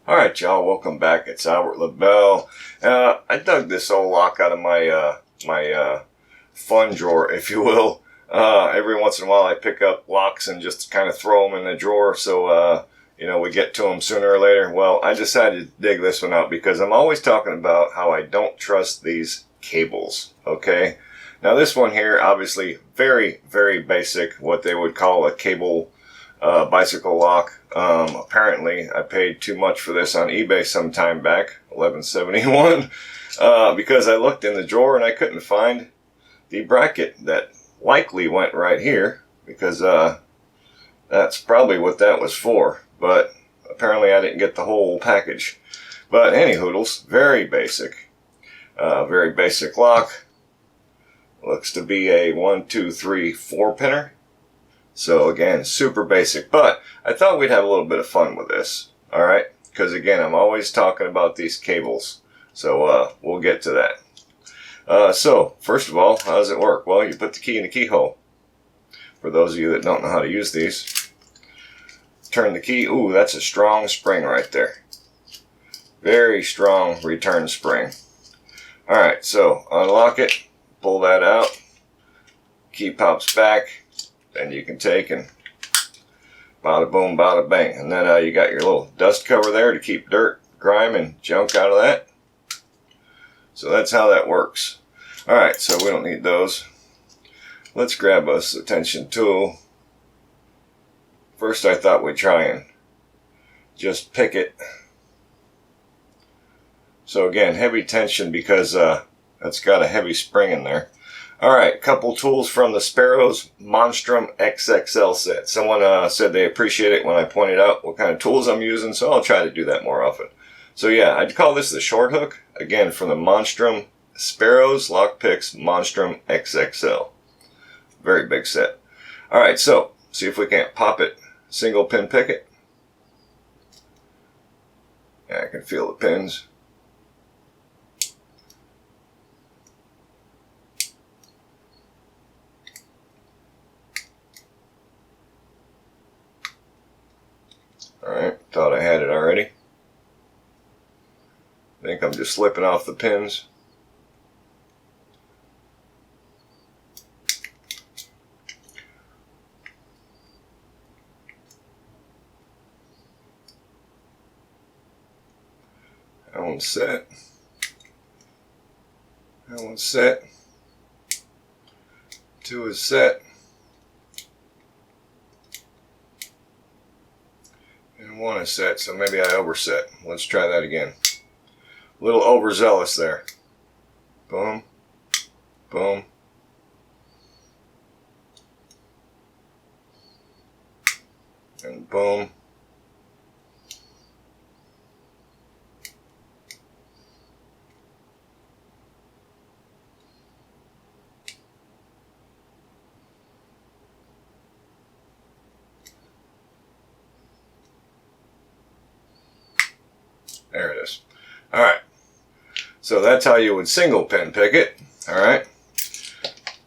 Alright y'all, welcome back. It's Albert LaBelle. I dug this old lock out of my fun drawer, if you will. Every once in a while I pick up locks and just kind of throw them in the drawer so we get to them sooner or later. Well, I decided to dig this one out because I'm always talking about how I don't trust these cables, okay? Now this one here, obviously very, very basic, what they would call a cable bicycle lock. Apparently I paid too much for this on eBay some time back, $11.71, because I looked in the drawer and I couldn't find the bracket that likely went right here, because that's probably what that was for, but apparently I didn't get the whole package. But anyhoodles, very basic lock. Looks to be a 1, 2, 3, 4 pinner. So again, super basic, but I thought we'd have a little bit of fun with this, alright? Because again, I'm always talking about these cables, so we'll get to that. So, first of all, how does it work? Well, you put the key in the keyhole. For those of you that don't know how to use these, turn the key. Ooh, that's a strong spring right there. Very strong return spring. Alright, so unlock it, pull that out, key pops back. Then you can take and bada boom, bada bang. And then you got your little dust cover there to keep dirt, grime, and junk out of that. So that's how that works. Alright, so we don't need those. Let's grab us a tension tool. First I thought we'd try and just pick it. So again, heavy tension because that's got a heavy spring in there. Alright, couple tools from the Sparrows Monstrum XXL set. Someone said they appreciate it when I pointed out what kind of tools I'm using, so I'll try to do that more often. So yeah, I'd call this the short hook. Again, from the Monstrum Sparrows Lockpicks Monstrum XXL. Very big set. Alright, so, see if we can't pop it. Single pin pick it. Yeah, I can feel the pins. Alright, thought I had it already. I think I'm just slipping off the pins. That one's set. That one's set. 2 is set. And 1 is set, so maybe I overset. Let's try that again. A little overzealous there. Boom. Boom. And boom. There it is. Alright. So that's how you would single pin pick it. Alright.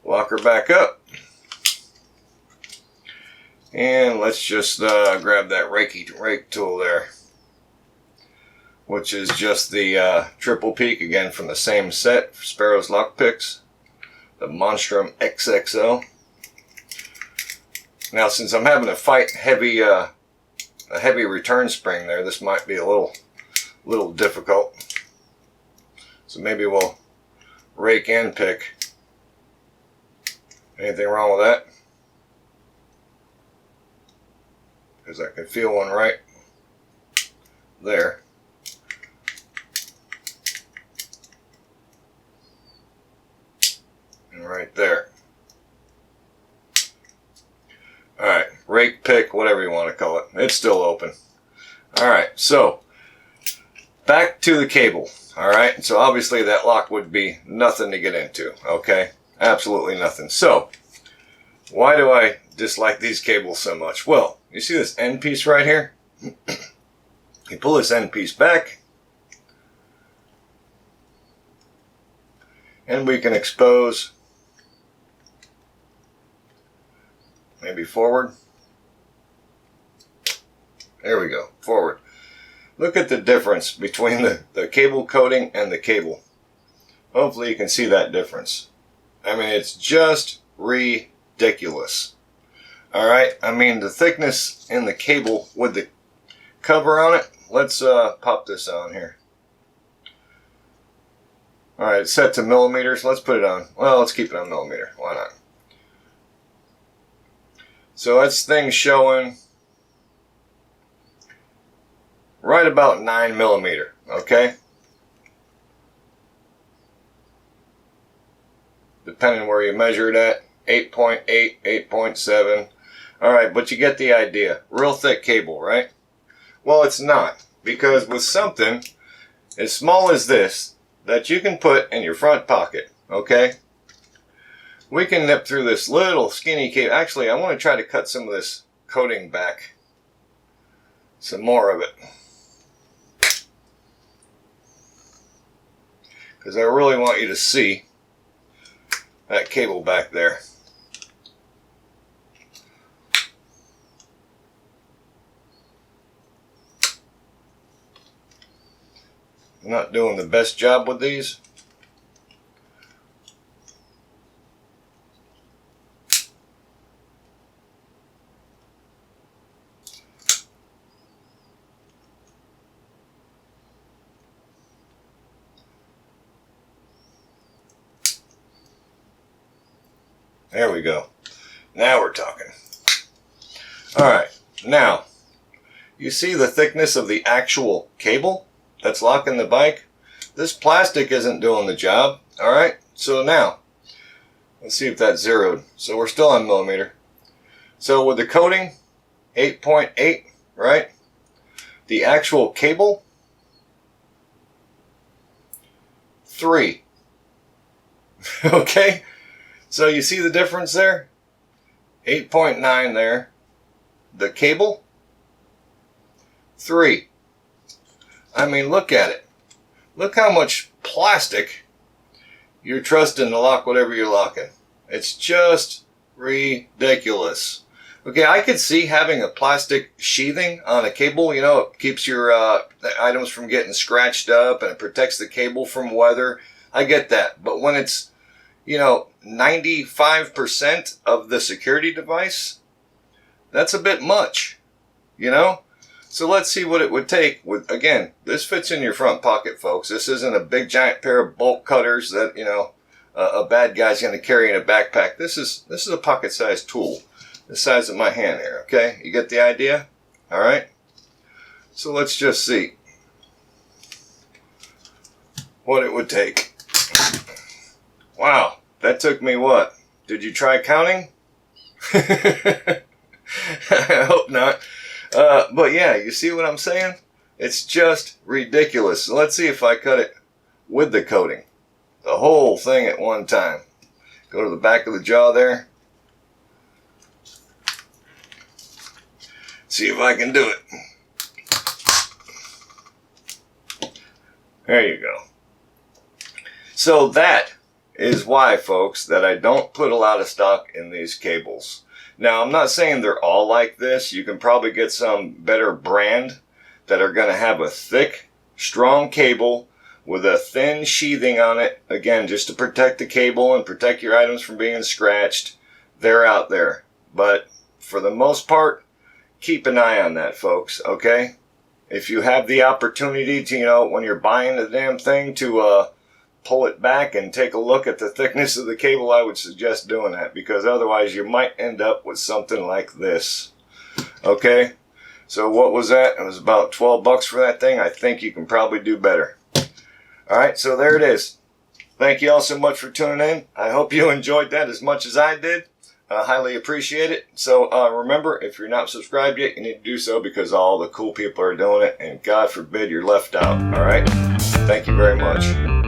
Lock her back up. And let's just grab that rake tool there. Which is just the triple peak, again from the same set, Sparrows Lockpicks. The Monstrum XXL. Now since I'm having to fight a heavy return spring there, this might be a little difficult. So maybe we'll rake and pick. Anything wrong with that? Because I can feel one right there. And right there. Alright, rake, pick, whatever you want to call it. It's still open. Alright, so back to the cable. Alright, so obviously that lock would be nothing to get into. Okay, absolutely nothing. So, why do I dislike these cables so much? Well, you see this end piece right here? You pull this end piece back, and we can expose maybe forward. There we go, forward. Look at the difference between the cable coating and the cable. Hopefully you can see that difference. I mean, it's just ridiculous. Alright, I mean, the thickness in the cable with the cover on it. Let's pop this on here. Alright, it's set to millimeters. Let's put it on. Well, let's keep it on millimeter. Why not? So that's thing showing right about 9 millimeter. Okay? Depending where you measure it at. 8.8, 8.7. Alright, but you get the idea. Real thick cable, right? Well, it's not. Because with something as small as this that you can put in your front pocket, okay? We can nip through this little skinny cable. Actually, I want to try to cut some of this coating back. Some more of it. Because I really want you to see that cable back there. I'm not doing the best job with these. There we go. Now we're talking. Alright, now, you see the thickness of the actual cable that's locking the bike? This plastic isn't doing the job. Alright, so now, let's see if that's zeroed. So we're still on millimeter. So with the coating, 8.8, right? The actual cable, 3. Okay? So you see the difference there? 8.9 there. The cable, 3. I mean, look at it. Look how much plastic you're trusting to lock whatever you're locking. It's just ridiculous. Okay, I could see having a plastic sheathing on a cable. You know, it keeps your items from getting scratched up and it protects the cable from weather. I get that. But when it's, you know, 95% of the security device, that's a bit much, you know? So let's see what it would take with, again, this fits in your front pocket, folks. This isn't a big giant pair of bolt cutters that, you know, a bad guy's going to carry in a backpack. This is a pocket-sized tool, the size of my hand here, okay? You get the idea? All right? So let's just see what it would take. Wow, that took me what? Did you try counting? I hope not. But yeah, you see what I'm saying? It's just ridiculous. So let's see if I cut it with the coating. The whole thing at one time. Go to the back of the jaw there. See if I can do it. There you go. So that is why, folks, that I don't put a lot of stock in these cables. Now, I'm not saying they're all like this. You can probably get some better brand that are going to have a thick, strong cable with a thin sheathing on it. Again, just to protect the cable and protect your items from being scratched. They're out there. But for the most part, keep an eye on that, folks, okay? If you have the opportunity to, you know, when you're buying the damn thing to pull it back and take a look at the thickness of the cable, I would suggest doing that, because otherwise you might end up with something like this. Okay? So what was that? It was about 12 bucks for that thing. I think you can probably do better. Alright, so there it is. Thank you all so much for tuning in. I hope you enjoyed that as much as I did. Highly appreciate it. So remember, if you're not subscribed yet, you need to do so, because all the cool people are doing it, and God forbid you're left out. Alright? Thank you very much.